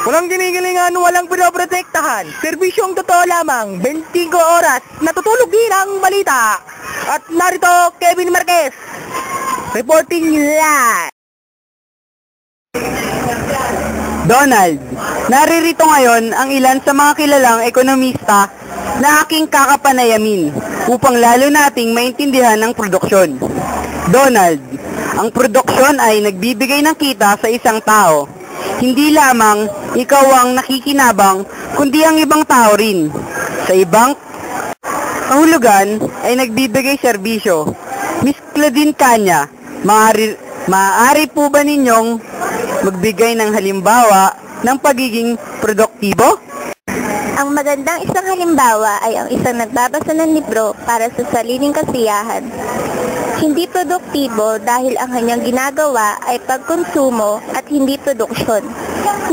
Walang ginigilingan, walang pinoprotektahan. Serbisyong totoo lamang, 25 oras, natutulog din ang balita. At narito, Kevin Marquez, reporting live. Donald, naririto ngayon ang ilan sa mga kilalang ekonomista na aking kakapanayamin upang lalo nating maintindihan ang produksyon. Donald, ang produksyon ay nagbibigay ng kita sa isang tao. Hindi lamang ikaw ang nakikinabang, kundi ang ibang tao rin. Sa ibang kahulugan ay nagbibigay serbisyo. Miss Claudine Kanya, maaari po ba ninyong magbigay ng halimbawa ng pagiging produktibo? Ang magandang isang halimbawa ay ang isang nagbabasa ng libro para sa sariling kasiyahan. Hindi produktibo dahil ang kanyang ginagawa ay pagkonsumo at hindi produksyon.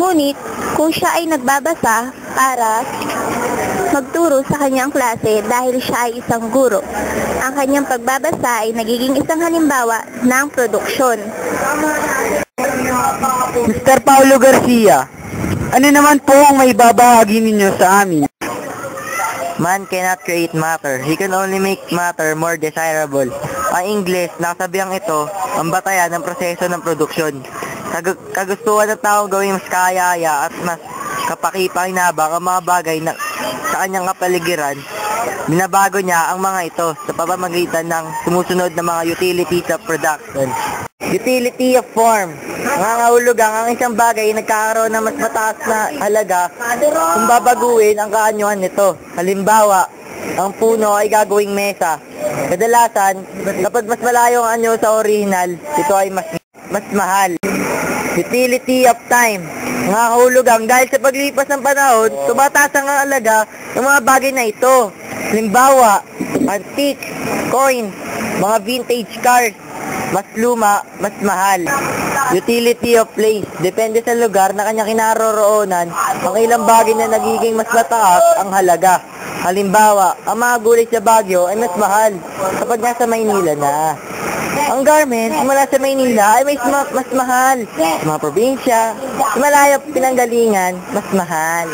Ngunit, kung siya ay nagbabasa para magturo sa kanyang klase dahil siya ay isang guro, ang kanyang pagbabasa ay nagiging isang halimbawa ng produksyon. Mr. Paulo Garcia, ano naman po ang may babahagi ninyo sa amin? Man cannot create matter. He can only make matter more desirable. Ang English, nakasabihang ito, ang batayan ng proseso ng produksyon. Kagustuhan ng tao gawing mas kayaya at mas kapakipakinabang ang mga bagay na sa kanyang kapaligiran. Binabago niya ang mga ito sa pamamagitan ng sumusunod na mga utilities of production. Utility of form. Nangangahulugang ang isang bagay ay nagkakaroon ng mas mataas na halaga kung babaguhin ang kaanyuhan nito. Halimbawa, ang puno ay gagawing mesa. Kadalasan, kapag mas malayo ang anyo sa original, ito ay mas mahal. Utility of time. Nangangahulugang dahil sa paglipas ng panahon, tumataas ang halaga ng mga bagay na ito. Halimbawa, antique, coins, mga vintage cars. Mas luma, mas mahal. Utility of place. Depende sa lugar na kanya kinaroroonan, ang ilang bagay na nagiging mas mataas ang halaga. Halimbawa, ang mga gulay sa Baguio ay mas mahal kapag nasa Maynila na. Ang garment mula sa Maynila ay mas mahal. Sa mga probinsya, sa malayo pinanggalingan, mas mahal.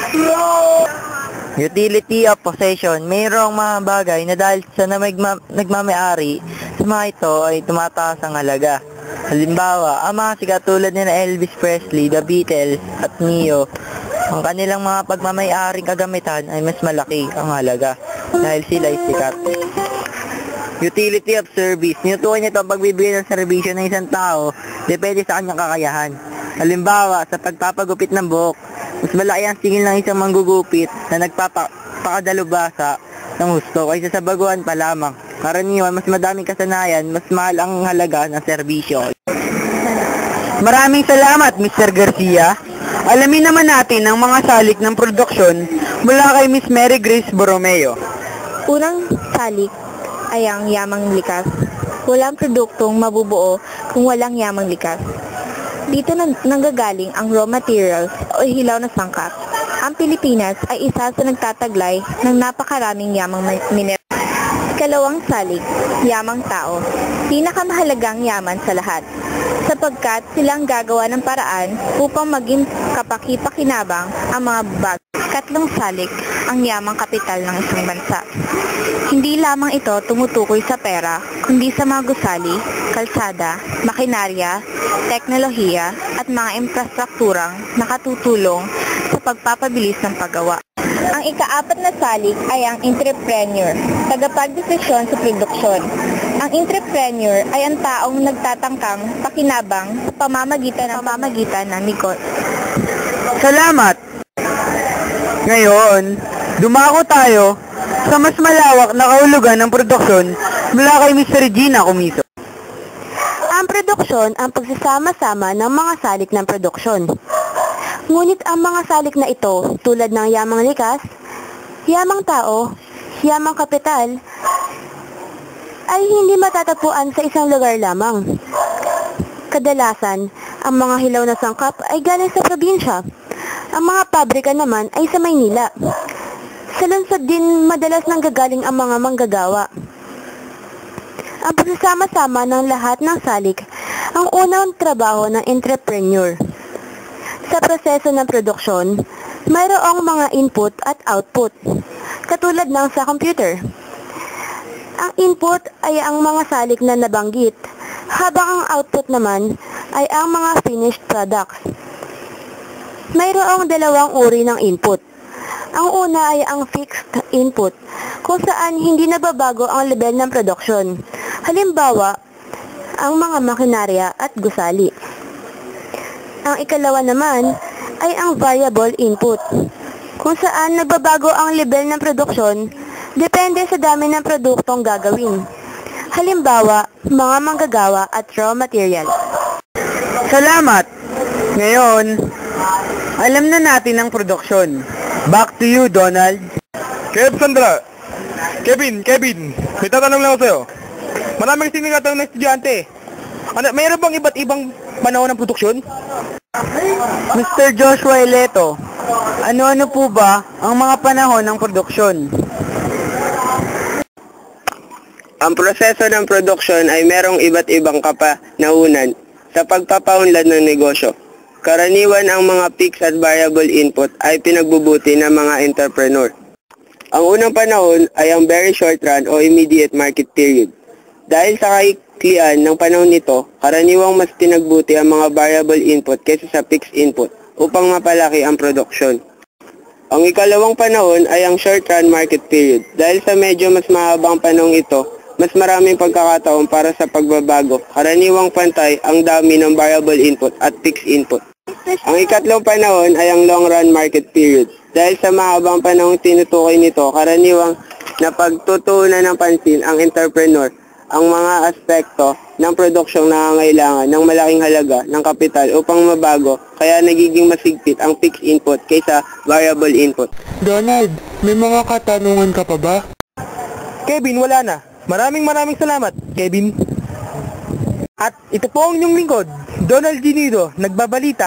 Utility of possession. Mayroong mga bagay na dahil sa nagmamayari, sa mga ito ay tumataas ang halaga. Halimbawa, ang mga sikat tulad ni Elvis Presley, The Beatles at Neo, ang kanilang mga pagmamayaring kagamitan ay mas malaki ang halaga dahil sila ay sikat. Utility of service. Tinutukoy nito ang pagbibigay ng serbisyo ng isang tao depende sa kanyang kakayahan. Halimbawa, sa pagpapagupit ng buhok, mas malaki ang singil ng isang manggugupit na nagpapakadalubhasa ng husto kaysa sa baguhan pa lamang. Karaniwan, mas madaming kasanayan, mas mahal ang halaga ng serbisyo. Maraming salamat, Mr. Garcia. Alamin naman natin ang mga salik ng produksyon mula kay Miss Mary Grace Borromeo. Unang salik ay ang yamang likas. Walang produktong mabubuo kung walang yamang likas. Dito nanggagaling ang raw materials o hilaw na sangkap. Ang Pilipinas ay isa sa nagtataglay ng napakaraming yamang mineral. Ikalawang salik, yamang tao. Pinakamahalagang yaman sa lahat, sapagkat silang gagawa ng paraan upang maging kapaki-pakinabang ang mga bagay. Ikatlong salik, ang yamang kapital ng isang bansa. Hindi lamang ito tumutukoy sa pera, kundi sa mga gusali, kalsada, makinarya, teknolohiya at mga infrastrukturang nakatutulong sa pagpapabilis ng paggawa. Ang ika-4 na salik ay ang entrepreneur, tagapagdesisyon sa produksyon. Ang entrepreneur ay ang taong nagtatangkang pakinabang sa pamamagitan ng negosyo. Salamat! Ngayon, dumako tayo sa mas malawak na kahulugan ng produksyon mula kay Ms. Regina Comiso. Ang produksyon ang pagsasama-sama ng mga salik ng produksyon. Ngunit ang mga salik na ito, tulad ng yamang likas, yamang tao, yamang kapital, ay hindi matatagpuan sa isang lugar lamang. Kadalasan, ang mga hilaw na sangkap ay galing sa probinsya. Ang mga pabrika naman ay sa Maynila. Sa lungsod din madalas nanggagaling ang mga manggagawa. Ang pagsasama-sama ng lahat ng salik ang unang trabaho ng entrepreneur. Sa proseso ng produksyon, mayroong mga input at output, katulad ng sa computer. Ang input ay ang mga salik na nabanggit, habang ang output naman ay ang mga finished products. Mayroong dalawang uri ng input. Ang una ay ang fixed input, kung saan hindi nababago ang level ng produksyon. Halimbawa, ang mga makinarya at gusali. Ang ikalawa naman ay ang variable input, kung saan nagbabago ang level ng produksyon depende sa dami ng produktong gagawin. Halimbawa, mga manggagawa at raw material. Salamat! Ngayon, alam na natin ang produksyon. Back to you, Donald. Sandra. Kevin, may tatanong lang ako sa'yo. Maraming sinigatanong ng estudyante. Mayroon bang iba't ibang panahon ng produksyon? Mr. Joshua Eleto, ano-ano po ba ang mga panahon ng produksyon? Ang proseso ng produksyon ay merong iba't ibang kapanahunan sa pagpapaunlad ng negosyo. Karaniwan ang mga fixed at variable input ay pinagbubuti ng mga entrepreneur. Ang unang panahon ay ang very short run o immediate market period. Dahil sa kaiklian ng panahon nito, karaniwang mas pinagbuti ang mga variable input kaysa sa fixed input upang mapalaki ang produksyon. Ang ikalawang panahon ay ang short run market period. Dahil sa medyo mas mahabang panahon ito, mas maraming pagkakataon para sa pagbabago. Karaniwang pantay ang dami ng variable input at fixed input. Ang ikatlong panahon ay ang long run market period. Dahil sa mahabang panahong tinutukoy nito, karaniwang napagtutuunan ng pansin ang entrepreneur ang mga aspekto ng produksyong nangangailangan ng malaking halaga ng kapital upang mabago, kaya nagiging masigpit ang fixed input kaysa variable input. Donald, may mga katanungan ka pa ba? Kevin, wala na. Maraming salamat, Kevin. At ito po ang inyong lingkod, Donald Ginido, nagbabalita.